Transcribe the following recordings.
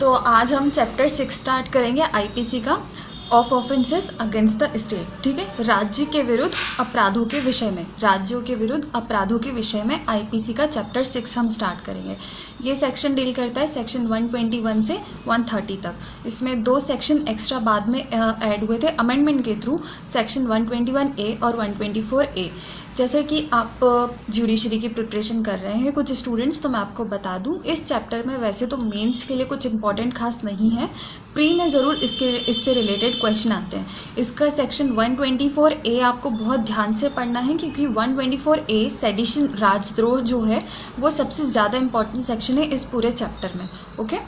तो आज हम चैप्टर 6 स्टार्ट करेंगे आईपीसी का, of offences against the state. ठीक है, राज्य के विरुद्ध अपराधों के विषय में, राज्यों के विरुद्ध अपराधों के विषय में आईपीसी का चैप्टर 6 हम स्टार्ट करेंगे। ये सेक्शन डील करता है सेक्शन 121 से 130 तक। इसमें 2 सेक्शन एक्स्ट्रा बाद में ऐड हुए थे अमेंडमेंट के थ्रू, सेक्शन 121A और 124A। जैसे कि आप जुडिशरी की प्रिपरेशन कर रहे हैं कुछ स्टूडेंट्स, तो मैं आपको बता दूं इस चैप्टर में वैसे तो मेंस के लिए कुछ इंपॉर्टेंट खास नहीं है, प्री में ज़रूर इससे रिलेटेड क्वेश्चन आते हैं। इसका सेक्शन 124A आपको बहुत ध्यान से पढ़ना है, क्योंकि 124A सेडिशन, राजद्रोह जो है वो सबसे ज़्यादा इंपॉर्टेंट सेक्शन है इस पूरे चैप्टर में। ओके,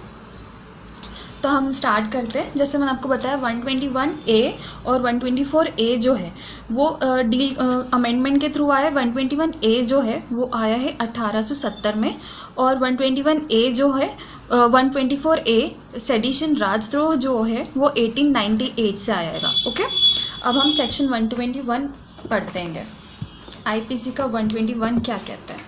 तो हम स्टार्ट करते हैं। जैसे मैंने आपको बताया 121A और 124A जो है वो डील अमेंडमेंट के थ्रू आया है। 121A जो है वो आया है 1870 में, और 121A जो है 124A सेडिशन, राजद्रोह जो है वो 1898 से आएगा। ओके, अब हम सेक्शन 121 पढ़ते हैं। आईपीसी का 121 क्या कहता है?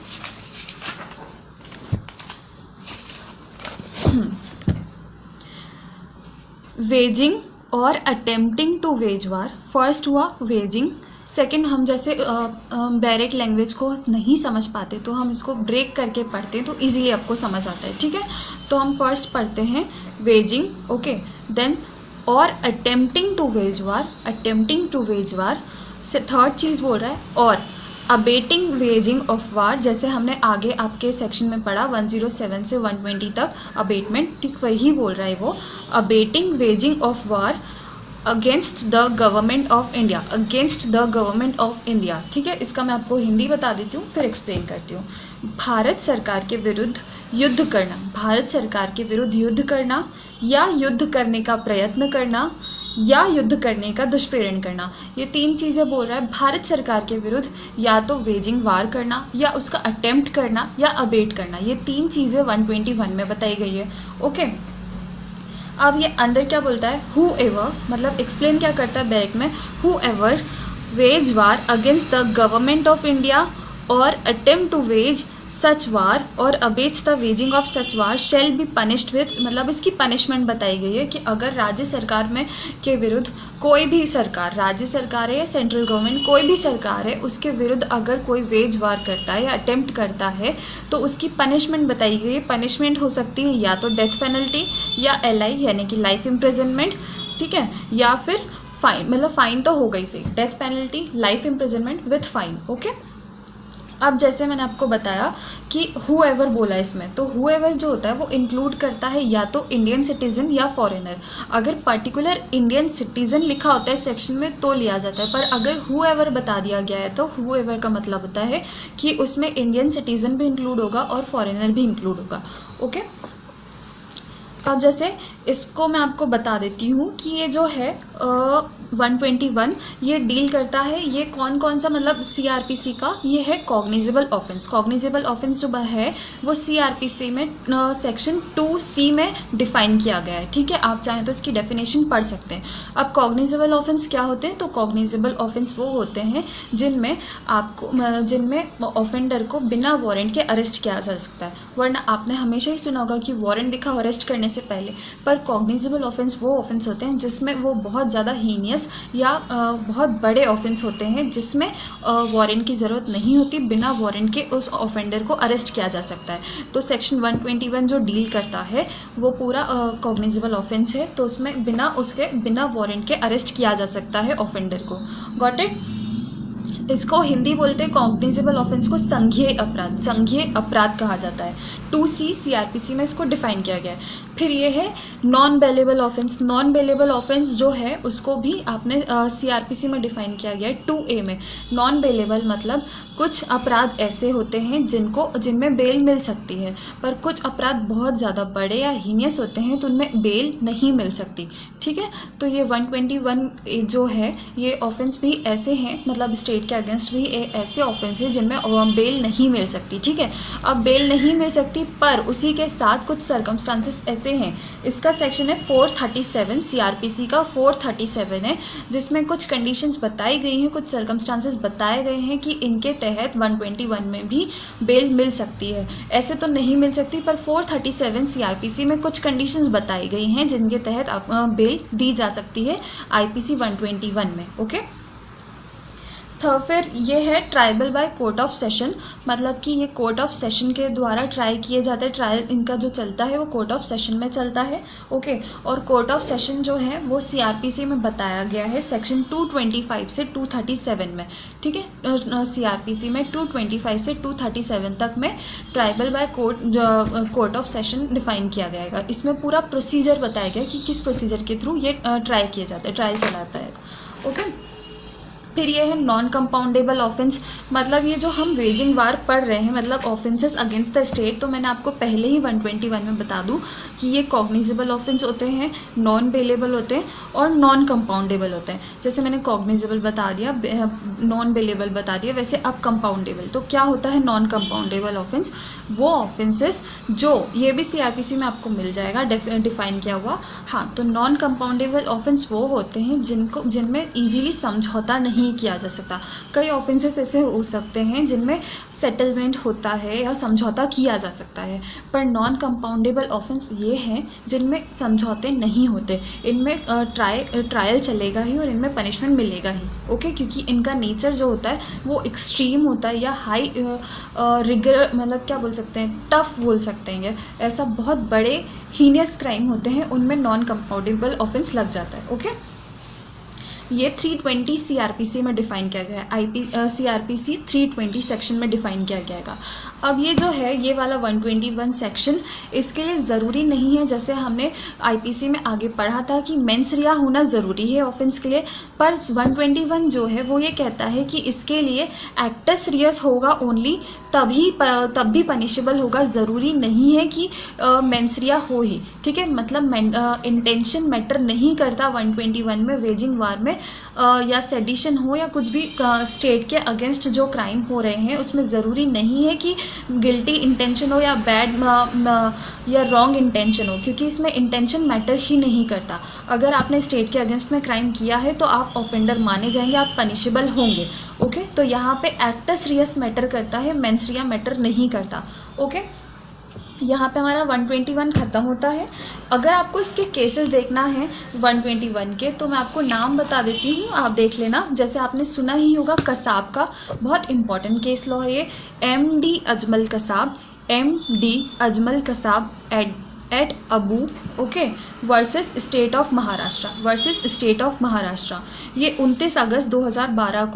वेजिंग और attempting to wage war. First हुआ वेजिंग, सेकंड हम जैसे बैरेट लैंग्वेज को नहीं समझ पाते तो हम इसको ब्रेक करके पढ़ते हैं तो इजीली आपको समझ आता है। ठीक है, तो हम फर्स्ट पढ़ते हैं वेजिंग। ओके, देन और attempting to wage war, attempting to wage war से थर्ड चीज़ बोल रहा है, और अबेटिंग वेजिंग ऑफ वार, जैसे हमने आगे आपके सेक्शन में पढ़ा 107 से 120 तक अबेटमेंट, ठीक वही बोल रहा है वो। Abetting waging of war against the government of India, against the government of India. ठीक है, इसका मैं आपको हिंदी बता देती हूँ फिर एक्सप्लेन करती हूँ। भारत सरकार के विरुद्ध युद्ध करना, भारत सरकार के विरुद्ध युद्ध करना, या युद्ध करने का प्रयत्न करना, या युद्ध करने का दुष्प्रेरण करना, ये 3 चीज़ें बोल रहा है। भारत सरकार के विरुद्ध या तो वेजिंग वार करना, या उसका अटेम्प्ट करना, या अबेट करना, ये 3 चीज़ें 121 में बताई गई है। ओके, अब ये अंदर क्या बोलता है? हु एवर, मतलब एक्सप्लेन क्या करता है बैरेट में, whoever wage war against the government of India और attempt to wage such war और abets the waging of such war shall be punished with, मतलब इसकी पनिशमेंट बताई गई है कि अगर राज्य सरकार में के विरुद्ध कोई भी सरकार, राज्य सरकार है या सेंट्रल गवर्नमेंट, कोई भी सरकार है, उसके विरुद्ध अगर कोई वेज वार करता है या अटेम्प्ट करता है तो उसकी पनिशमेंट बताई गई है। पनिशमेंट हो सकती है या तो डेथ पेनल्टी या LI यानी कि लाइफ इम्प्रिजनमेंट, ठीक है, या फिर फाइन, मतलब फाइन तो हो गई सही, death penalty, life imprisonment with fine. Okay, अब जैसे मैंने आपको बताया कि हुएवर बोला इसमें, तो हुएवर जो होता है वो इंक्लूड करता है या तो इंडियन सिटीजन या फॉरेनर। अगर पर्टिकुलर इंडियन सिटीजन लिखा होता है सेक्शन में तो लिया जाता है, पर अगर हुएवर बता दिया गया है तो हुएवर का मतलब होता है कि उसमें इंडियन सिटीजन भी इंक्लूड होगा और फॉरेनर भी इंक्लूड होगा। ओके, अब जैसे इसको मैं आपको बता देती हूँ कि ये जो है 121 ये डील करता है, ये कौन कौन सा, मतलब CRPC का ये है कॉग्निजेबल ऑफेंस। कॉग्निजेबल ऑफेंस जो है वो CRPC में सेक्शन 2C में डिफाइन किया गया है। ठीक है, आप चाहें तो इसकी डेफिनेशन पढ़ सकते हैं। अब कॉग्निजेबल ऑफेंस क्या होते हैं? तो कॉग्निजेबल ऑफेंस वो होते हैं जिनमें ऑफेंडर को बिना वारंट के अरेस्ट किया जा सकता है। वरना आपने हमेशा ही सुना होगा कि वारंट दिखा अरेस्ट करने से पहले, पर कॉग्निजेबल ऑफेंस वो ऑफेंस होते हैं जिसमें वो बहुत ज़्यादा हीनियस या बहुत बड़े ऑफेंस होते हैं जिसमें वारंट की ज़रूरत नहीं होती, बिना वारंट के उस ऑफेंडर को अरेस्ट किया जा सकता है। तो सेक्शन 121 जो डील करता है वो पूरा कॉग्निजेबल ऑफेंस है, तो उसमें बिना वारंट के अरेस्ट किया जा सकता है ऑफेंडर को। Got it? इसको हिंदी बोलते हैं कॉग्निजेबल ऑफेंस को संघीय अपराध, संघीय अपराध कहा जाता है। 2C CRPC में इसको डिफाइन किया गया है। फिर ये है non bailable offence. Non bailable offence जो है उसको भी आपने CRPC में डिफाइन किया गया है 2A में। नॉन बेलेबल मतलब कुछ अपराध ऐसे होते हैं जिनमें बेल मिल सकती है, पर कुछ अपराध बहुत ज़्यादा बड़े या हीनियस होते हैं तो उनमें बेल नहीं मिल सकती। ठीक है, तो ये 121 जो है ये ऑफेंस भी ऐसे हैं, मतलब स्टेट के अगेंस्ट भी ऐसे ऑफेंस है जिनमें बेल नहीं मिल सकती, ठीक है। अब बेल नहीं मिल सकती, पर उसी के साथ कुछ सर्कमस्टांसेस ऐसे हैं। इसका सेक्शन है 437, सीआरपीसी का 437 है, जिसमें कुछ कंडीशंस बताई गई हैं, कुछ सर्कमस्टांसेस बताए गए हैं कि इनके तहत 121 में भी बेल मिल सकती है। ऐसे तो नहीं मिल सकती, पर 437 सीआरपीसी में कुछ कंडीशंस बताई गई हैं जिनके तहत बेल दी जा सकती है आईपीसी 121 में, ओके। तो फिर ये है tribal bye court of session, मतलब कि ये कोर्ट ऑफ सेशन के द्वारा ट्राई किए जाते हैं। ट्रायल इनका जो चलता है वो कोर्ट ऑफ सेशन में चलता है, ओके। और कोर्ट ऑफ सेशन जो है वो सीआरपीसी में बताया गया है सेक्शन 225 से 237 में, ठीक है। सीआरपीसी में 225 से 237 तक में tribal by court of session define किया गया है। इसमें पूरा प्रोसीजर बताया गया कि किस प्रोसीजर के थ्रू ये ट्राई किया जाता है, ट्रायल चलाता है, ओके। फिर ये है नॉन कंपाउंडेबल ऑफेंस, मतलब ये जो हम वेजिंग वार पढ़ रहे हैं, मतलब ऑफेंसेस अगेंस्ट द स्टेट, तो मैंने आपको पहले ही 121 में बता दूं कि ये कॉग्निजेबल ऑफेंस होते हैं, नॉन बेलेबल होते हैं और नॉन कंपाउंडेबल होते हैं। जैसे मैंने कॉग्निजेबल बता दिया, नॉन बेलेबल बता दिया, वैसे अब कंपाउंडेबल। तो क्या होता है नॉन कंपाउंडेबल ऑफेंस? वो ऑफेंसेस जो, ये भी सीआरपीसी में आपको मिल जाएगा डिफाइन किया हुआ, हाँ। तो नॉन कंपाउंडेबल ऑफेंस वो होते हैं जिनमें ईजिली समझौता नहीं किया जा सकता। कई ऑफेंसेस ऐसे हो सकते हैं जिनमें सेटलमेंट होता है या समझौता किया जा सकता है, पर नॉन कंपाउंडेबल ऑफेंस ये हैं जिनमें समझौते नहीं होते। इनमें ट्रायल चलेगा ही और इनमें पनिशमेंट मिलेगा ही, ओके। क्योंकि इनका नेचर जो होता है वो एक्सट्रीम होता है या हाई रिगर, मतलब क्या बोल सकते हैं, टफ बोल सकते हैं। ऐसा बहुत बड़े हीनियस क्राइम होते हैं, उनमें नॉन कंपाउंडेबल ऑफेंस लग जाता है, ओके। ये 320 सीआरपीसी में डिफाइन किया गया है, सीआरपीसी 320 सेक्शन में डिफाइन किया गया है। अब ये जो है ये वाला 121 सेक्शन, इसके लिए ज़रूरी नहीं है, जैसे हमने आईपीसी में आगे पढ़ा था कि मेंस रिया होना ज़रूरी है ऑफेंस के लिए, पर 121 जो है वो ये कहता है कि इसके लिए एक्टस रियस होगा ओनली, तब भी पनिशेबल होगा। ज़रूरी नहीं है कि मेंस रिया हो ही, ठीक है। मतलब इंटेंशन मैटर नहीं करता 121 में, वेजिंग वार में या सेडिशन हो या कुछ भी स्टेट के अगेंस्ट जो क्राइम हो रहे हैं उसमें ज़रूरी नहीं है कि गिल्टी इंटेंशन हो या बैड या रॉन्ग इंटेंशन हो, क्योंकि इसमें इंटेंशन मैटर ही नहीं करता। अगर आपने स्टेट के अगेंस्ट में क्राइम किया है तो आप ऑफेंडर माने जाएंगे, आप पनिशेबल होंगे, ओके। तो यहाँ पे एक्टस रियस मैटर करता है, मेंस रिया मैटर नहीं करता, ओके। यहाँ पे हमारा 121 ख़त्म होता है। अगर आपको इसके केसेस देखना है 121 के, तो मैं आपको नाम बता देती हूँ, आप देख लेना। जैसे आपने सुना ही होगा कसाब का, बहुत इंपॉर्टेंट केस लॉ है ये। MD Ajmal Kasab, MD Ajmal Kasab at Abu, okay, versus state of Maharashtra, ये 29 अगस्त 2012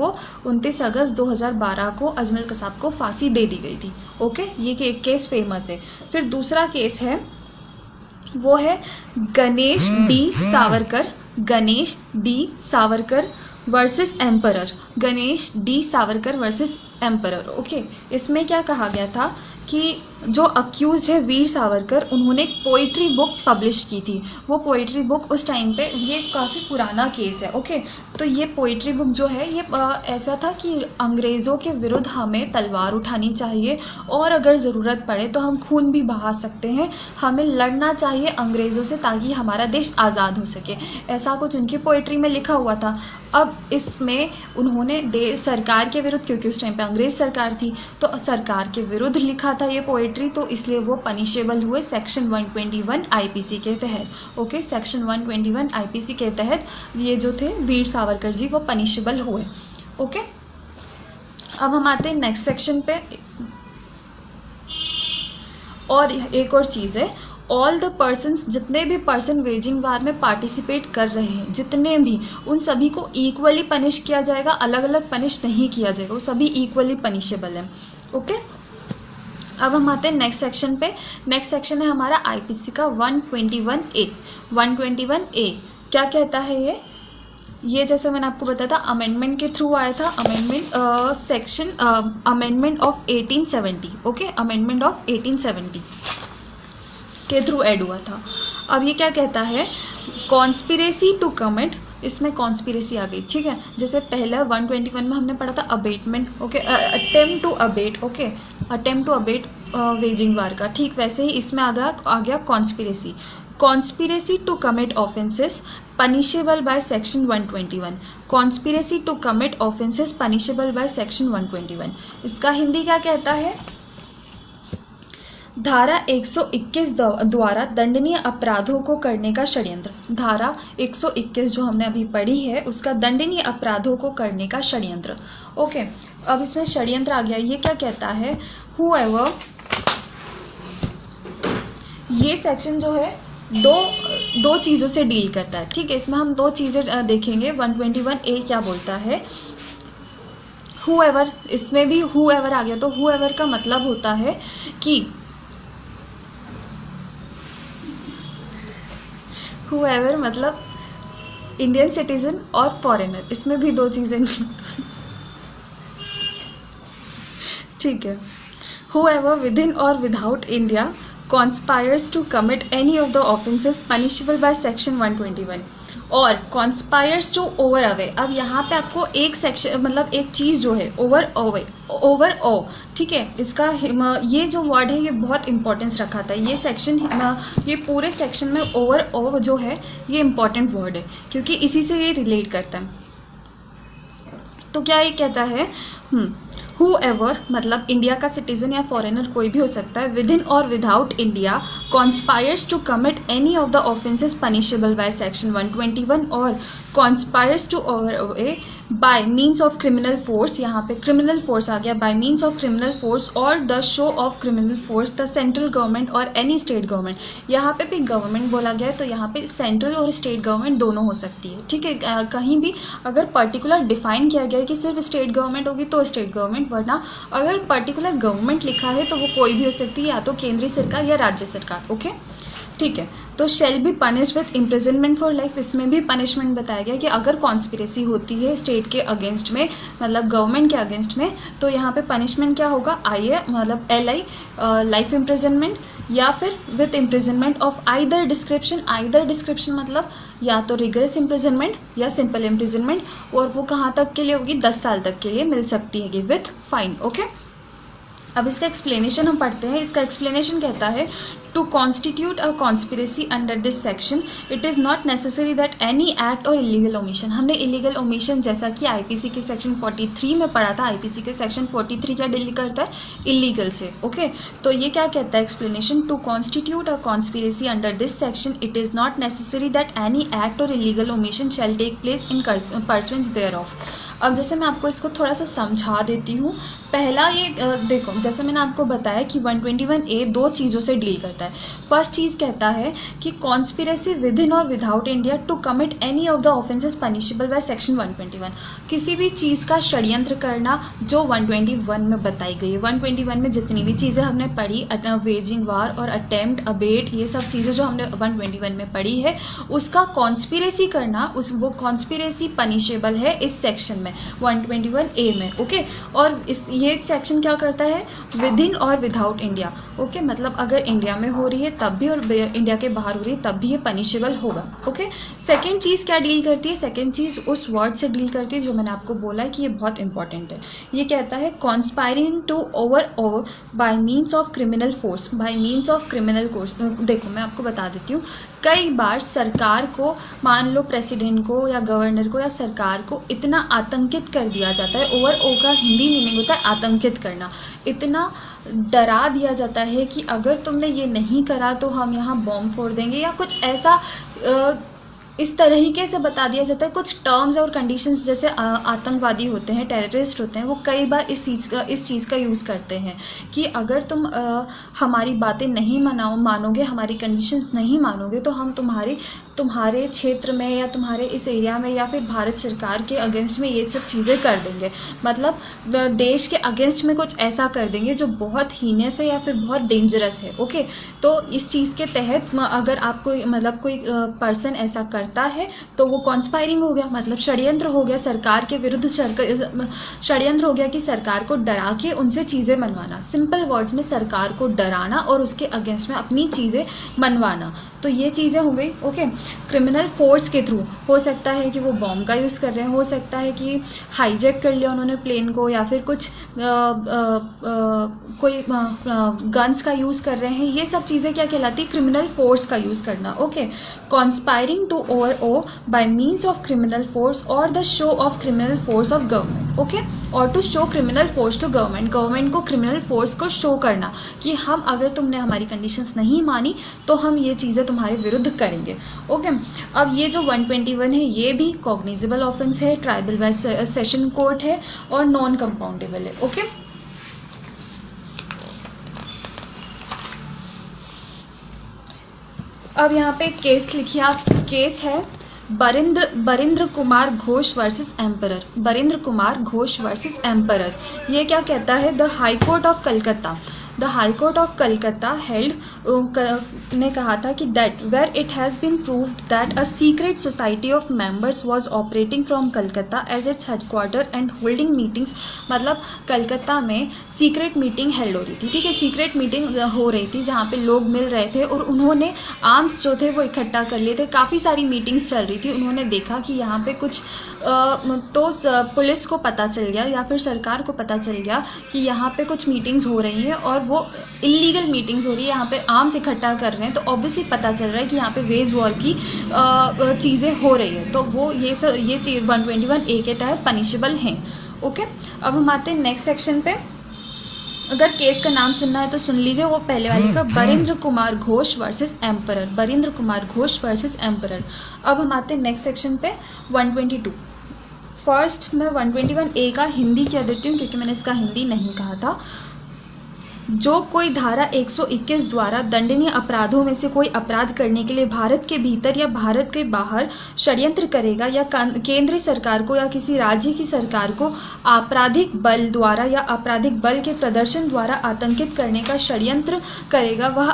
को अजमल कसाब को फांसी दे दी गई थी, ओके। ये केस फेमस है। फिर दूसरा केस है वो है Ganesh D Savarkar versus emperor, Ganesh D Savarkar versus emperor, okay. इसमें क्या कहा गया था कि जो अक्यूज्ड है वीर सावरकर, उन्होंने एक पोइट्री बुक पब्लिश की थी। वो पोइट्री बुक उस टाइम पे, ये काफ़ी पुराना केस है, ओके। तो ये पोइट्री बुक जो है ये ऐसा था कि अंग्रेज़ों के विरुद्ध हमें तलवार उठानी चाहिए और अगर ज़रूरत पड़े तो हम खून भी बहा सकते हैं, हमें लड़ना चाहिए अंग्रेज़ों से ताकि हमारा देश आज़ाद हो सके, ऐसा कुछ उनकी पोइट्री में लिखा हुआ था। अब इसमें उन्होंने सरकार के विरुद्ध, क्योंकि उस टाइम पे अंग्रेज़ सरकार थी, तो सरकार के विरुद्ध लिखा था ये पोइट्री, तो इसलिए वो पनिशेबल हुए सेक्शन 121 आईपीसी के तहत, ओके। सेक्शन 121 आईपीसी के तहत ये जो थे वीर सावरकर जी वो पनिशेबल हुए, ओके। अब हम आते हैं नेक्स्ट सेक्शन पे। और एक और चीज़ है, ऑल द पर्सन्स, जितने भी पर्सन वेजिंग वार में पार्टिसिपेट कर रहे हैं, जितने भी, उन सभी को इक्वली पनिश किया जाएगा, अलग अलग पनिश नहीं किया जाएगा, वो सभी इक्वली पनिशेबल है, ओके। अब हम आते हैं नेक्स्ट सेक्शन पे। नेक्स्ट सेक्शन है हमारा आईपीसी का 121A। 121A क्या कहता है ये जैसे मैंने आपको बताया था अमेंडमेंट के थ्रू आया था, amendment of 1870, okay, amendment of 1870 के थ्रू ऐड हुआ था। अब ये क्या कहता है, कॉन्स्पिरेसी टू कमिट इसमें कॉन्स्पिरेसी आ गई, ठीक है। जैसे पहला 121 में हमने पढ़ा था abetment, okay, attempt to abet, okay, attempt to abet waging war का, ठीक वैसे ही इसमें आ गया conspiracy. Conspiracy to commit offences punishable by section 121, conspiracy to commit offences punishable by section 121। इसका हिंदी क्या कहता है? धारा 121 द्वारा दंडनीय अपराधों को करने का षड्यंत्र। धारा 121 जो हमने अभी पढ़ी है उसका दंडनीय अपराधों को करने का षड्यंत्र, ओके। अब इसमें षड्यंत्र आ गया, ये क्या कहता है? whoever, ये सेक्शन जो है दो चीज़ों से डील करता है, ठीक है। इसमें हम दो चीज़ें देखेंगे। 121A क्या बोलता है? whoever, इसमें भी whoever आ गया, तो whoever का मतलब होता है कि whoever मतलब इंडियन सिटीजन और फॉरेनर, इसमें भी दो चीज़ें ठीक है। whoever within or without India conspires to commit any of the offences punishable by section 121 और conspires to over away। अब यहाँ पे आपको एक सेक्शन मतलब एक चीज़ जो है ओवर ओ, ठीक है। इसका ये जो वर्ड है ये बहुत इंपॉर्टेंस रखा था, ये सेक्शन, ये पूरे सेक्शन में ओवर ओ जो है ये इंपॉर्टेंट वर्ड है क्योंकि इसी से ये रिलेट करता है। तो क्या ये कहता है? whoever मतलब इंडिया का सिटीजन या फॉरेनर कोई भी हो सकता है, विद इन और without India conspires to commit any of the offences punishable by section 121 और conspires to over by means of criminal force, यहाँ पे क्रिमिनल फोर्स आ गया, by means of criminal force और the show of criminal force the central government और any state government. यहाँ पे भी गवर्नमेंट बोला गया है तो यहाँ पे सेंट्रल और स्टेट गवर्नमेंट दोनों हो सकती है, ठीक है। कहीं भी अगर पर्टिकुलर डिफाइन किया गया है कि सिर्फ स्टेट गवर्नमेंट होगी तो स्टेट गवर्नमेंट, वरना अगर पर्टिकुलर गवर्नमेंट लिखा है तो वो कोई भी हो सकती है, या तो केंद्रीय सरकार या राज्य सरकार, ओके, ठीक है। तो shall be punish with imprisonment for life, इसमें भी पनिशमेंट बताया गया कि अगर कॉन्स्पिरेसी होती है स्टेट के अगेंस्ट में मतलब गवर्नमेंट के अगेंस्ट में तो यहाँ पे पनिशमेंट क्या होगा? मतलब LI लाइफ इम्प्रिजनमेंट या फिर with imprisonment of either description मतलब या तो रिगरस इम्प्रिजनमेंट या सिंपल इम्प्रिजनमेंट, और वो कहाँ तक के लिए होगी? 10 साल तक के लिए मिल सकती है विथ फाइन, ओके। अब इसका एक्सप्लेनेशन हम पढ़ते हैं। इसका एक्सप्लेनेशन कहता है to constitute a conspiracy under this section it is not necessary that any act और इलीगल ओमिशन। हमने इलीगल ओमिशन जैसा कि IPC के सेक्शन 43 में पढ़ा था, IPC के सेक्शन 43 क्या डील करता है? इलीगल से, ओके। तो ये क्या कहता है explanation? To constitute a conspiracy under this section it is not necessary that any act और illegal omission shall take place in pursuance thereof. अब जैसे मैं आपको इसको थोड़ा सा समझा देती हूँ। पहला ये देखो, जैसे मैंने आपको बताया कि 121A दो चीज़ों से डील करता है। फर्स्ट चीज़ कहता है कि कॉन्स्पिरेसी विद इन और without India to commit any of the offences punishable by section 121, किसी भी चीज़ का षड्यंत्र करना जो 121 में बताई गई है। 121 में जितनी भी चीज़ें हमने पढ़ी, वेजिंग वार और अटेम्प्ट, अबेट, ये सब चीज़ें जो हमने 121 में पढ़ी है उसका कॉन्स्पिरेसी करना, वो कॉन्स्पिरेसी पनिशेबल है इस सेक्शन में 121A में, ओके। और ये सेक्शन क्या करता है? विद इन और विदाउट इंडिया, ओके, मतलब अगर इंडिया में हो रही है तब भी और इंडिया के बाहर हो रही है तब भी ये पनिशेबल होगा, ओके। सेकेंड चीज़ क्या डील करती है? सेकेंड चीज़ उस वर्ड से डील करती है जो मैंने आपको बोला है कि ये बहुत इंपॉर्टेंट है। ये कहता है conspiring to over by means of criminal force, by means of criminal course. देखो मैं आपको बता देती हूँ, कई बार सरकार को, मान लो प्रेसिडेंट को या गवर्नर को या सरकार को इतना आतंकित कर दिया जाता है, ओवर ओ का हिंदी मीनिंग होता है आतंकित करना, इतना डरा दिया जाता है कि अगर तुमने ये नहीं करा तो हम यहाँ बॉम्ब फोड़ देंगे या कुछ ऐसा इस तरीके से बता दिया जाता है। कुछ टर्म्स और कंडीशंस जैसे आतंकवादी होते हैं, टेररिस्ट होते हैं, वो कई बार इस चीज़ का यूज़ करते हैं कि अगर तुम हमारी बातें नहीं मानोगे, हमारी कंडीशंस नहीं मानोगे तो हम तुम्हारे क्षेत्र में या तुम्हारे इस एरिया में या फिर भारत सरकार के अगेंस्ट में ये सब चीज़ें कर देंगे, मतलब देश के अगेंस्ट में कुछ ऐसा कर देंगे जो बहुत हीनियस है या फिर बहुत डेंजरस है, ओके। तो इस चीज़ के तहत अगर आपको मतलब कोई पर्सन ऐसा कर करता है तो वो कॉन्स्पायरिंग हो गया, मतलब षड्यंत्र हो गया, सरकार के विरुद्ध षड्यंत्र हो गया कि सरकार को डरा के उनसे चीज़ें मनवाना। सिंपल वर्ड्स में सरकार को डराना और उसके अगेंस्ट में अपनी चीज़ें मनवाना, तो ये चीज़ें हो गई। ओके, क्रिमिनल फोर्स के थ्रू हो सकता है कि वो बॉम्ब का यूज़ कर रहे हैं, हो सकता है कि हाईजैक कर लिया उन्होंने प्लेन को, या फिर कुछ कोई गन्स का यूज़ कर रहे हैं। ये सब चीज़ें क्या कहलाती? क्रिमिनल फोर्स का यूज़ करना। Okay, conspiring to overawe by means of criminal force और the show of criminal force of government. Okay, और to show criminal force to government, government को क्रिमिनल फोर्स को शो करना कि हम, अगर तुमने हमारी कंडीशंस नहीं मानी तो हम ये चीज़ें तुम्हारे विरुद्ध करेंगे। ओके, अब ये जो 121 है ये भी कॉग्निजेबल ऑफेंस है, ट्राइबल बाय सेशन कोर्ट है और नॉन कंपाउंडेबल है। ओके, अब यहाँ पे केस लिखिए आप। केस है Barindra Kumar Ghosh versus emperor. Barindra Kumar Ghosh versus emperor. ये क्या कहता है? The high court of Calcutta, the high court of Calcutta held ने कहा था कि that where it has been proved that a secret society of members was operating from Calcutta as its headquarter and holding meetings, मतलब कलकत्ता में सीक्रेट मीटिंग हेल्ड हो रही थी। ठीक है, सीक्रेट मीटिंग हो रही थी जहाँ पे लोग मिल रहे थे और उन्होंने आर्म्स जो थे वो इकट्ठा कर लिए थे। काफ़ी सारी मीटिंग्स चल रही थी। उन्होंने देखा कि यहाँ पे कुछ तो पुलिस को पता चल गया या फिर सरकार को पता चल गया कि यहाँ पे कुछ मीटिंग्स हो रही हैं और वो इलीगल मीटिंग्स हो रही है, यहाँ पे आर्म्स इकट्ठा कर रहे हैं, तो ऑब्वियसली पता चल रहा है कि यहाँ पे वेज वॉर की चीज़ें हो रही है, तो वो ये 121A के तहत पनिशेबल हैं। ओके, अब हम आते हैं नेक्स्ट सेक्शन पे। अगर केस का नाम सुनना है तो सुन लीजिए, वो पहले वाले का, Barindra Kumar Ghosh versus emperor. Barindra Kumar Ghosh versus emperor. अब हम आते हैं नेक्स्ट सेक्शन पे 122। फर्स्ट मैं 121A का हिंदी कह देती हूँ क्योंकि मैंने इसका हिंदी नहीं कहा था। जो कोई धारा 121 द्वारा दंडनीय अपराधों में से कोई अपराध करने के लिए भारत के भीतर या भारत के बाहर षड्यंत्र करेगा या केंद्र सरकार को या किसी राज्य की सरकार को आपराधिक बल द्वारा या आपराधिक बल के प्रदर्शन द्वारा आतंकित करने का षड्यंत्र करेगा, वह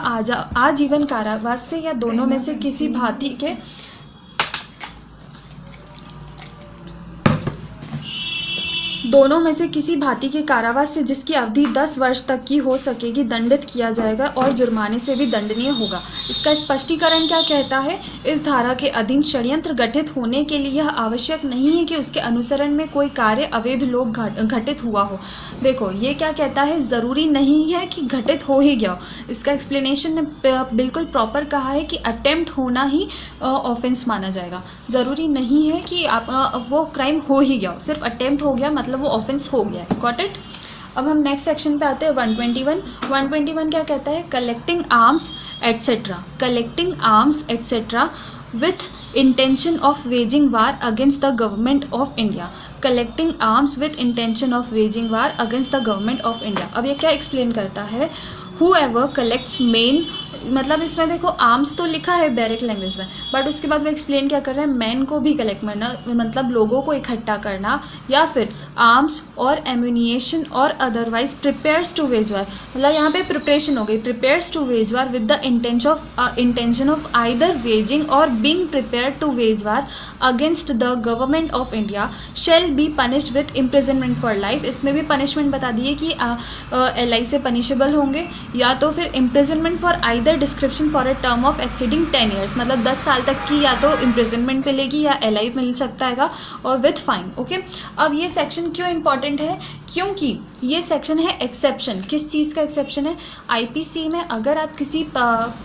आजीवन कारावास से या दोनों में से किसी भांति के कारावास से जिसकी अवधि 10 वर्ष तक की हो सकेगी दंडित किया जाएगा और जुर्माने से भी दंडनीय होगा। इसका स्पष्टीकरण क्या कहता है? इस धारा के अधीन षड्यंत्र गठित होने के लिए यह आवश्यक नहीं है कि उसके अनुसरण में कोई कार्य अवैध लोग घटित हुआ हो। देखो ये क्या कहता है, ज़रूरी नहीं है कि घटित हो ही गया हो। इसका एक्सप्लेनेशन ने बिल्कुल प्रॉपर कहा है कि अटेम्प्ट होना ही ऑफेंस माना जाएगा। ज़रूरी नहीं है कि आप वो क्राइम हो ही गया हो, सिर्फ अटेम्प्ट हो गया मतलब वो ऑफेंस हो गया है। Got it? अब हम नेक्स्ट सेक्शन पे आते हैं 121। 121 क्या कहता है? Collecting arms etcetera, collecting arms etcetera with intention of waging war against the government of India. Collecting arms with intention of waging war against the government of India. अब ये क्या एक्सप्लेन करता है? whoever collects main, मतलब इसमें देखो arms तो लिखा है डायरेक्ट लैंग्वेज में, बट उसके बाद वो एक्सप्लेन क्या कर रहे हैं? मैन को भी कलेक्ट करना, मतलब लोगों को इकट्ठा करना, या फिर आर्म्स और एम्यूनिशन और otherwise prepares to wage war, मतलब यहाँ पे प्रिपरेशन हो गई, prepares to wage war with the intention of either waging और being prepare to wage war against the government of India shall be punished with imprisonment for life. इसमें भी punishment बता दिए कि LI से पनिशेबल होंगे, या तो फिर imprisonment for either description for a term of exceeding 10 years, मतलब 10 साल तक की या तो इम्प्रिजनमेंट मिलेगी या LI मिल सकता है और विथ फाइन। ओके, अब ये सेक्शन क्यों इंपॉर्टेंट है? क्योंकि ये सेक्शन है एक्सेप्शन। किस चीज़ का एक्सेप्शन है? IPC में अगर आप किसी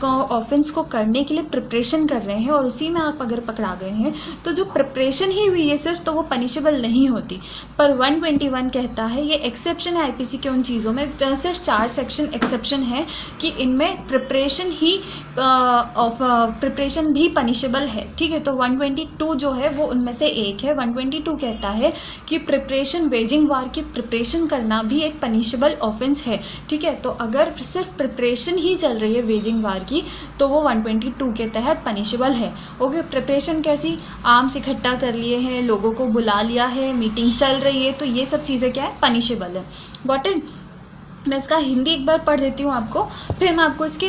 ऑफेंस को करने के लिए प्रिपरेशन कर रहे हैं और उसी में आप अगर पकड़ा गए हैं तो जो प्रिपरेशन ही हुई है सिर्फ, तो वो पनिशेबल नहीं होती। पर 121 कहता है ये एक्सेप्शन है IPC के उन चीज़ों में, सिर्फ 4 सेक्शन एक्सेप्शन है कि इनमें प्रिपरेशन भी पनिशेबल है। ठीक है, तो 122 जो है वो उनमें से एक है। 122 कहता है कि प्रिपरेशन, वेजिंग वार की प्रिपरेशन करना भी एक पनिशेबल ऑफेंस है। ठीक है, तो अगर सिर्फ प्रिपरेशन ही चल रही है वेजिंग वार की तो वो 122 के तहत पनिशेबल है। ओके, प्रिपरेशन कैसी? आर्म्स इकट्ठा कर लिए हैं, लोगों को बुला लिया है, मीटिंग चल रही है, तो ये सब चीज़ें क्या है? पनिशेबल है। Got it? मैं इसका हिंदी एक बार पढ़ देती हूँ आपको, फिर मैं आपको इसके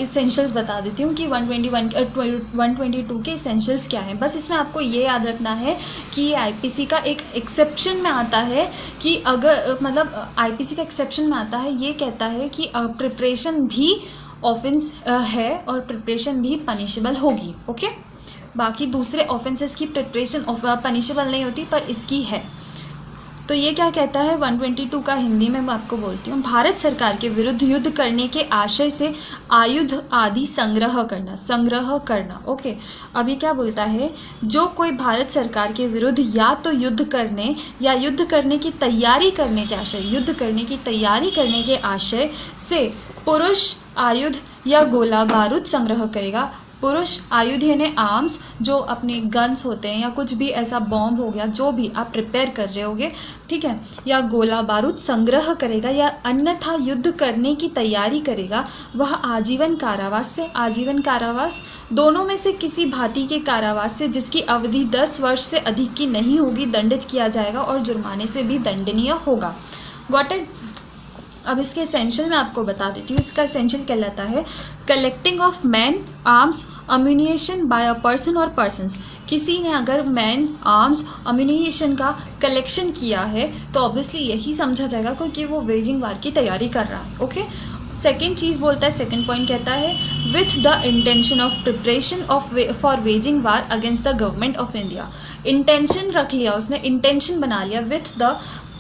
इसेंशियल्स बता देती हूँ कि 122 के इसेंशियल्स क्या हैं। बस इसमें आपको ये याद रखना है कि ये आईपीसी का एक एक्सेप्शन में आता है कि अगर मतलब आईपीसी का एक्सेप्शन में आता है, ये कहता है कि प्रिपरेशन भी ऑफेंस है और प्रिपरेशन भी पनिशेबल होगी। ओके, बाकी दूसरे ऑफेंसेस की प्रिपरेशन पनिशेबल नहीं होती, पर इसकी है। तो ये क्या कहता है 122 का हिंदी में मैं आपको बोलती हूँ। भारत सरकार के विरुद्ध युद्ध करने के आशय से आयुध आदि संग्रह करना। ओके, अब ये क्या बोलता है, जो कोई भारत सरकार के विरुद्ध या तो युद्ध करने या युद्ध करने की तैयारी करने के आशय से पुरुष आयुध या गोला बारूद संग्रह करेगा। पुरुष आयुध यानी आर्म्स, जो अपने गन्स होते हैं या कुछ भी ऐसा बॉम्ब हो गया, जो भी आप प्रिपेयर कर रहे होगे, ठीक है, या गोला बारूद संग्रह करेगा या अन्यथा युद्ध करने की तैयारी करेगा, वह आजीवन कारावास दोनों में से किसी भांति के कारावास से जिसकी अवधि 10 वर्ष से अधिक की नहीं होगी दंडित किया जाएगा और जुर्माने से भी दंडनीय होगा। Got it. अब इसके एसेंशियल मैं आपको बता देती हूँ। इसका एसेंशियल कहलाता है collecting of man arms ammunition by a person और पर्सन्स। किसी ने अगर मैन आर्म्स अम्यूनिशन का कलेक्शन किया है तो ऑब्वियसली यही समझा जाएगा क्योंकि वो वेजिंग वार की तैयारी कर रहा है। ओके, सेकेंड चीज़ बोलता है, सेकेंड पॉइंट कहता है with the intention of preparation for waging war against the government of India. Intention रख लिया उसने, इंटेंशन बना लिया, with the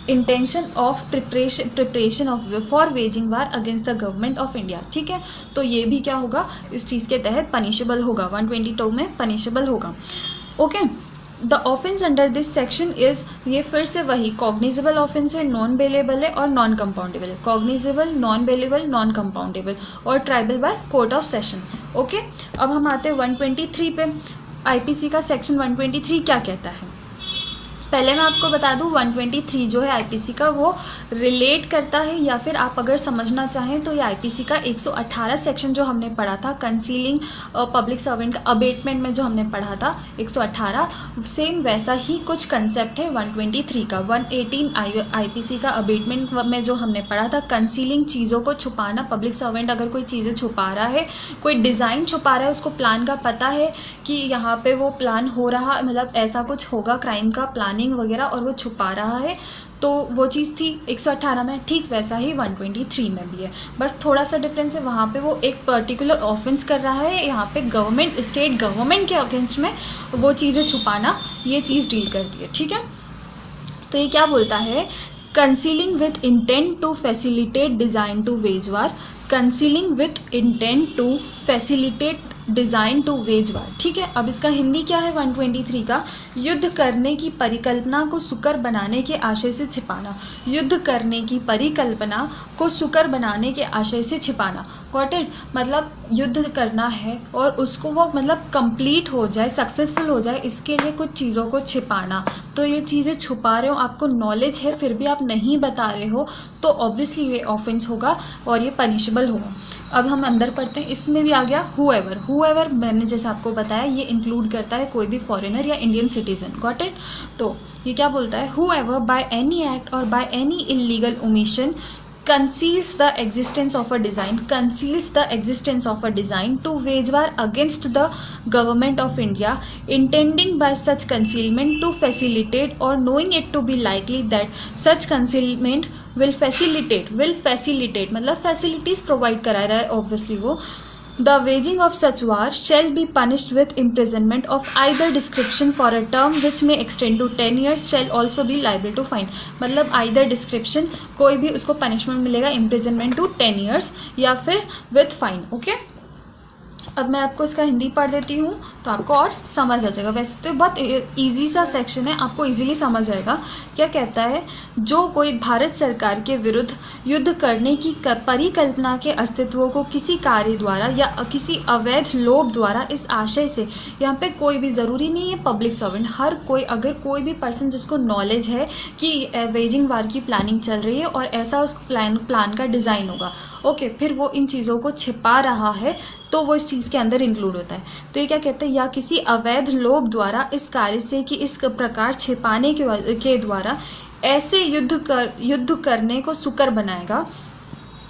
intention of preparation of for waging war against the government of India. ठीक है, तो ये भी क्या होगा, इस चीज़ के तहत पनिशेबल होगा, 122 में पनिशेबल होगा। Okay, the offence under this section is, ये फिर से वही कॉग्निजेबल ऑफेंस है, नॉन बेलेबल है और नॉन कंपाउंडेबल है। Cognizable, non bailable, non compoundable और triable by court of session. Okay, अब हम आते हैं 123 पे। आईपीसी का सेक्शन 123 क्या कहता है, पहले मैं आपको बता दूं 123 जो है आईपीसी का वो रिलेट करता है, या फिर आप अगर समझना चाहें तो ये आईपीसी का 118 सेक्शन जो हमने पढ़ा था कंसीलिंग पब्लिक सर्वेंट का अबेटमेंट में जो हमने पढ़ा था 118, सेम वैसा ही कुछ कंसेप्ट है 123 का। 118 आईपीसी का अबेटमेंट में जो हमने पढ़ा था कंसीलिंग, चीज़ों को छुपाना। पब्लिक सर्वेंट अगर कोई चीज़ें छुपा रहा है, कोई डिज़ाइन छुपा रहा है, उसको प्लान का पता है कि यहाँ पे वो प्लान हो रहा, मतलब ऐसा कुछ होगा क्राइम का प्लानिंग वगैरह, और वो छुपा रहा है, तो वो चीज़ थी 118 में। ठीक वैसा ही 123 में भी है, बस थोड़ा सा डिफरेंस है। वहाँ पे वो एक पर्टिकुलर ऑफेंस कर रहा है, यहाँ पे गवर्नमेंट, स्टेट गवर्नमेंट के अगेंस्ट में वो चीज़ें छुपाना, ये चीज़ डील करती है। ठीक है, तो ये क्या बोलता है, concealing with intent to facilitate design to wage war. Concealing with intent to facilitate design to wage war. ठीक है, अब इसका हिंदी क्या है 123 का, युद्ध करने की परिकल्पना को सुकर बनाने के आशय से छिपाना। युद्ध करने की परिकल्पना को सुकर बनाने के आशय से छिपाना। गॉट इट, मतलब युद्ध करना है और उसको वो मतलब कंप्लीट हो जाए, सक्सेसफुल हो जाए, इसके लिए कुछ चीज़ों को छिपाना। तो ये चीज़ें छुपा रहे हो, आपको नॉलेज है फिर भी आप नहीं बता रहे हो, तो ऑब्वियसली ये ऑफेंस होगा और ये पनिशेबल होगा। अब हम अंदर पढ़ते हैं, इसमें भी आ गया हुएवर। हुएवर मैंने जैसे आपको बताया ये इंक्लूड करता है कोई भी फॉरेनर या इंडियन सिटीजन। गॉट इट, तो ये क्या बोलता है, हुएवर बाय एनी एक्ट और by any illegal omission conceals the existence of a design to wage war against the government of India, intending by such concealment to facilitate or knowing it to be likely that such concealment will facilitate मतलब facilities provide करा रहा है obviously वो, the waging of such war shall be punished with imprisonment of either description for a term which may extend to 10 years shall also be liable to fine। मतलब either description कोई भी उसको punishment मिलेगा imprisonment to 10 years या फिर with fine। Okay, अब मैं आपको इसका हिंदी पढ़ देती हूँ तो आपको और समझ आ जाएगा। वैसे तो बहुत इजी सा सेक्शन है, आपको इजीली समझ आएगा। क्या कहता है, जो कोई भारत सरकार के विरुद्ध युद्ध करने की परिकल्पना के अस्तित्व को किसी कार्य द्वारा या किसी अवैध लोभ द्वारा इस आशय से, यहाँ पे कोई भी ज़रूरी नहीं है पब्लिक सर्वेंट, हर कोई, अगर कोई भी पर्सन जिसको नॉलेज है कि वेजिंग वार की प्लानिंग चल रही है और ऐसा उस प्लान का डिज़ाइन होगा, ओके, फिर वो इन चीज़ों को छिपा रहा है तो वो इस चीज़ के अंदर इंक्लूड होता है। तो ये क्या कहते हैं, या किसी अवैध लोभ द्वारा इस कार्य से कि इस प्रकार छिपाने के द्वारा ऐसे युद्ध करने को सुकर बनाएगा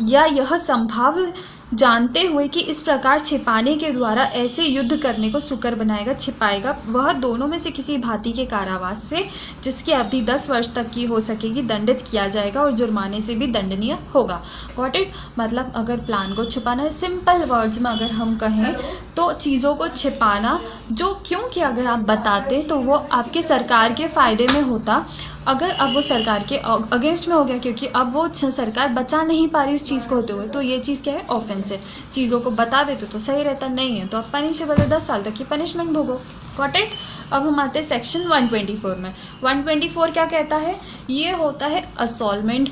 या यह संभाव जानते हुए कि इस प्रकार छिपाने के द्वारा ऐसे युद्ध करने को सुकर बनाएगा, छिपाएगा, वह दोनों में से किसी भांति के कारावास से, जिसकी अवधि 10 वर्ष तक की हो सकेगी, दंडित किया जाएगा और जुर्माने से भी दंडनीय होगा। Got it? मतलब अगर प्लान को छिपाना है, सिंपल वर्ड्स में अगर हम कहें तो चीज़ों को छिपाना, जो क्योंकि अगर आप बताते तो वो आपके सरकार के फ़ायदे में होता, अगर अब वो सरकार के अगेंस्ट में हो गया, क्योंकि अब वो सरकार बचा नहीं पा रही उस चीज़ को होते हुए, तो ये चीज़ क्या है? ऑफेंस है। चीज़ों को बता देते तो सही रहता, नहीं है तो आप पनिशेबल है, 10 साल तक की पनिशमेंट भोगो। Got it? अब हम आते हैं सेक्शन 124 में। 124 क्या कहता है? ये होता है असॉल्ट,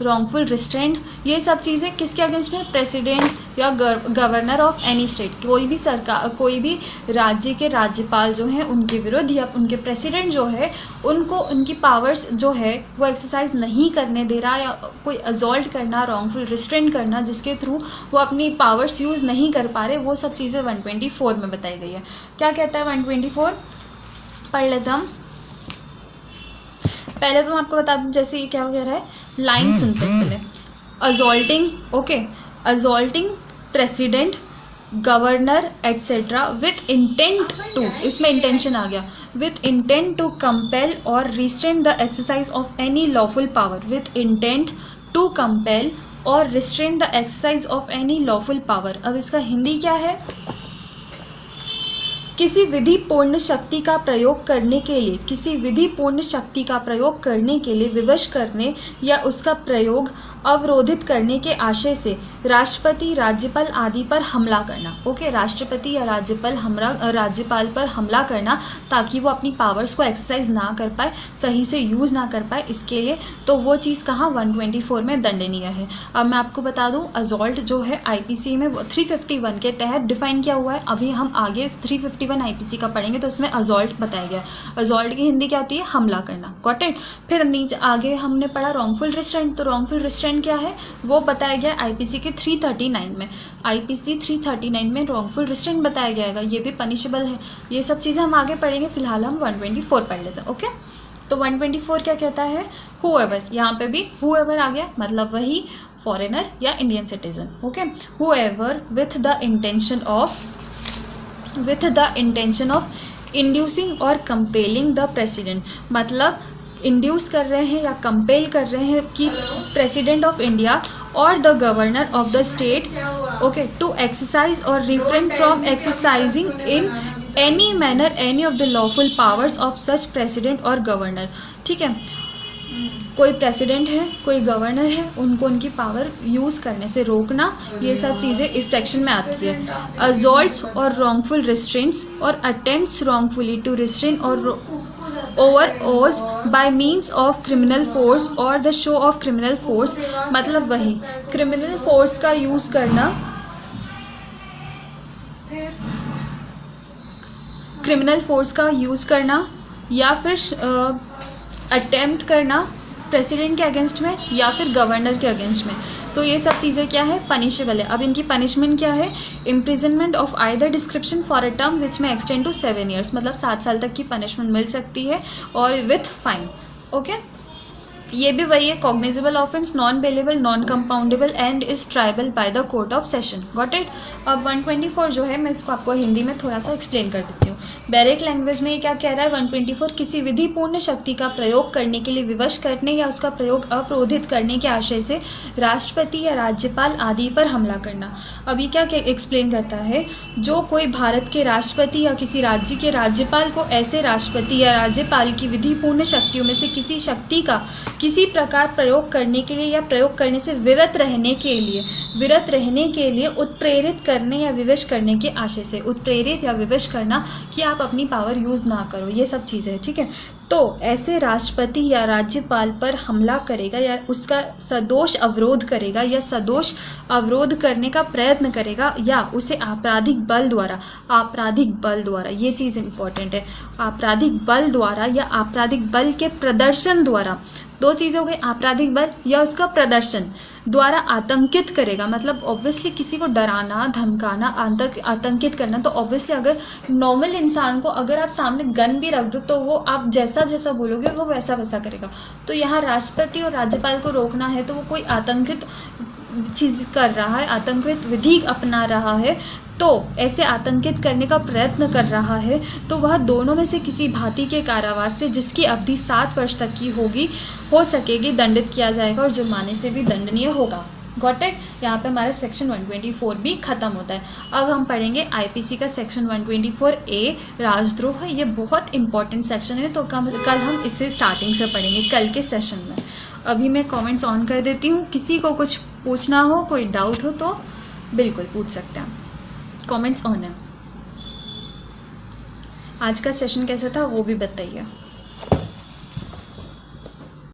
रॉन्गफुल रिस्ट्रेंट, ये सब चीज़ें किसके अगेंस्ट में? प्रेसिडेंट या गवर्नर ऑफ एनी स्टेट, कोई भी सरकार, कोई भी राज्य के राज्यपाल जो हैं उनके विरुद्ध, या उनके प्रेसिडेंट जो है उनको उनकी पावर्स जो है वो एक्सरसाइज नहीं करने दे रहा, या कोई असॉल्ट करना, रॉन्गफुल रिस्ट्रेंट करना, जिसके थ्रू वो अपनी पावर्स यूज़ नहीं कर पा रहे, वो सब चीज़ें 124 में बताई गई है। क्या कहता है 124? पढ़ लेते हम। पहले तो मैं आपको बता दूं, जैसे ये क्या कह रहा है, लाइन सुनते हैं पहले। Assaulting president, governor etcetera with intent to, इसमें इंटेंशन आ गया, विथ इंटेंट टू कंपेल और restrain the exercise of any lawful power, with intent to compel और restrain the exercise of any lawful power. अब इसका हिंदी क्या है? किसी विधि पूर्ण शक्ति का प्रयोग करने के लिए, किसी विधि पूर्ण शक्ति का प्रयोग करने के लिए विवश करने या उसका प्रयोग अवरोधित करने के आशय से राष्ट्रपति, राज्यपाल आदि पर हमला करना। ओके, राष्ट्रपति या राज्यपाल पर हमला करना, ताकि वो अपनी पावर्स को एक्सरसाइज ना कर पाए, सही से यूज़ ना कर पाए, इसके लिए तो वो चीज़ कहाँ 124 में दंडनीय है। अब मैं आपको बता दूँ, असॉल्ट जो है आईपीसी में 351 के तहत डिफाइन किया हुआ है। अभी हम आगे 351 आईपीसी का पढ़ेंगे तो उसमें असॉल्ट बताया गया। असॉल्ट की हिंदी क्या होती है? हमला करना। Got it? फिर नीचे आगे हमने पढ़ा रॉन्गफुल रिस्ट्रेंट, तो रॉन्गफुल रिस्ट्रेंट क्या है वो बताया गया आईपीसी के 339 में। आईपीसी 339 में रॉन्गफुल रिस्ट्रेंट बताया गया है, ये भी पनिशेबल है। ये सब चीज़ें हम आगे पढ़ेंगे, फिलहाल हम 124 पढ़ लेते हैं। ओके, तो 124 क्या कहता है? हुएवर, यहाँ पे भी हुएवर आ गया, मतलब वही फॉरेनर या Indian citizen. Okay, whoever with the intention of inducing और कंपेलिंग द प्रेसिडेंट, मतलब इंड्यूस कर रहे हैं या कंपेल कर रहे हैं कि प्रेसिडेंट ऑफ इंडिया और the governor of the state, okay, to exercise और refrain from exercising in any manner any of the lawful powers of such president और गवर्नर। ठीक है, कोई प्रेसिडेंट है, कोई गवर्नर है, उनको उनकी पावर यूज़ करने से रोकना, ये सब चीज़ें इस सेक्शन में आती है। असॉल्ट्स और रॉन्गफुल रिस्ट्रेंट्स और अटेम्प्ट्स रॉन्गफुली टू रिस्ट्रेन और overawes by means of criminal force और the show of criminal force, मतलब वही क्रिमिनल फोर्स का यूज़ करना, क्रिमिनल फोर्स का यूज़ करना, या फिर अटेम्प्ट करना प्रेसिडेंट के अगेंस्ट में या फिर गवर्नर के अगेंस्ट में, तो ये सब चीज़ें क्या है? पनिशेबल है। अब इनकी पनिशमेंट क्या है? Imprisonment of either description for a term which में एक्सटेंड टू 7 years, मतलब 7 साल तक की पनिशमेंट मिल सकती है, और विथ फाइन। ओके, ये भी वही है, cognizable offence, non bailable, non compoundable and is tribal by the court of session. Got it? अब 124 जो है, मैं इसको आपको हिंदी में थोड़ा सा एक्सप्लेन कर देती हूँ। बैरेक लैंग्वेज में ये क्या कह रहा है? 124 किसी विधि पूर्ण शक्ति का प्रयोग करने के लिए विवश करने या उसका प्रयोग अवरोधित करने के आशय से राष्ट्रपति या राज्यपाल आदि पर हमला करना। अब ये क्या एक्सप्लेन करता है? जो कोई भारत के राष्ट्रपति या किसी राज्य के राज्यपाल को ऐसे राष्ट्रपति या राज्यपाल की विधि पूर्ण शक्तियों में से किसी शक्ति का किसी प्रकार प्रयोग करने के लिए या प्रयोग करने से विरत रहने के लिए उत्प्रेरित करने या विवश करने के आशय से, उत्प्रेरित या विवश करना कि आप अपनी पावर यूज ना करो, ये सब चीज़ें हैं। ठीक है, तो ऐसे राष्ट्रपति या राज्यपाल पर हमला करेगा या उसका सदोष अवरोध करेगा या सदोष अवरोध करने का प्रयत्न करेगा, या उसे आपराधिक बल द्वारा, ये चीज़ इंपॉर्टेंट है, आपराधिक बल द्वारा या आपराधिक बल के प्रदर्शन द्वारा, दो चीज़ हो गई, आपराधिक बल या उसका प्रदर्शन, द्वारा आतंकित करेगा, मतलब ऑब्वियसली किसी को डराना, धमकाना, आतंकित करना, तो ऑब्वियसली अगर नॉर्मल इंसान को अगर आप सामने गन भी रख दो तो वो आप जैसा जैसा बोलोगे वो वैसा वैसा करेगा। तो यहाँ राष्ट्रपति और राज्यपाल को रोकना है तो वो कोई आतंकित चीज़ कर रहा है, आतंकित विधि अपना रहा है, तो ऐसे आतंकित करने का प्रयत्न कर रहा है, तो वह दोनों में से किसी भांति के कारावास से, जिसकी अवधि 7 वर्ष तक की हो सकेगी, दंडित किया जाएगा और जुर्माने से भी दंडनीय होगा। Got it. यहाँ पे हमारा सेक्शन 124 भी खत्म होता है। अब हम पढ़ेंगे आईपीसी का सेक्शन 124A राजद्रोह। ये बहुत इंपॉर्टेंट सेक्शन है, तो कल हम इसे स्टार्टिंग से पढ़ेंगे कल के सेशन में। अभी मैं कमेंट्स ऑन कर देती हूँ, किसी को कुछ पूछना हो, कोई डाउट हो तो बिल्कुल पूछ सकते हैं। कमेंट्स ऑन है। आज का सेशन कैसा था वो भी बताइए।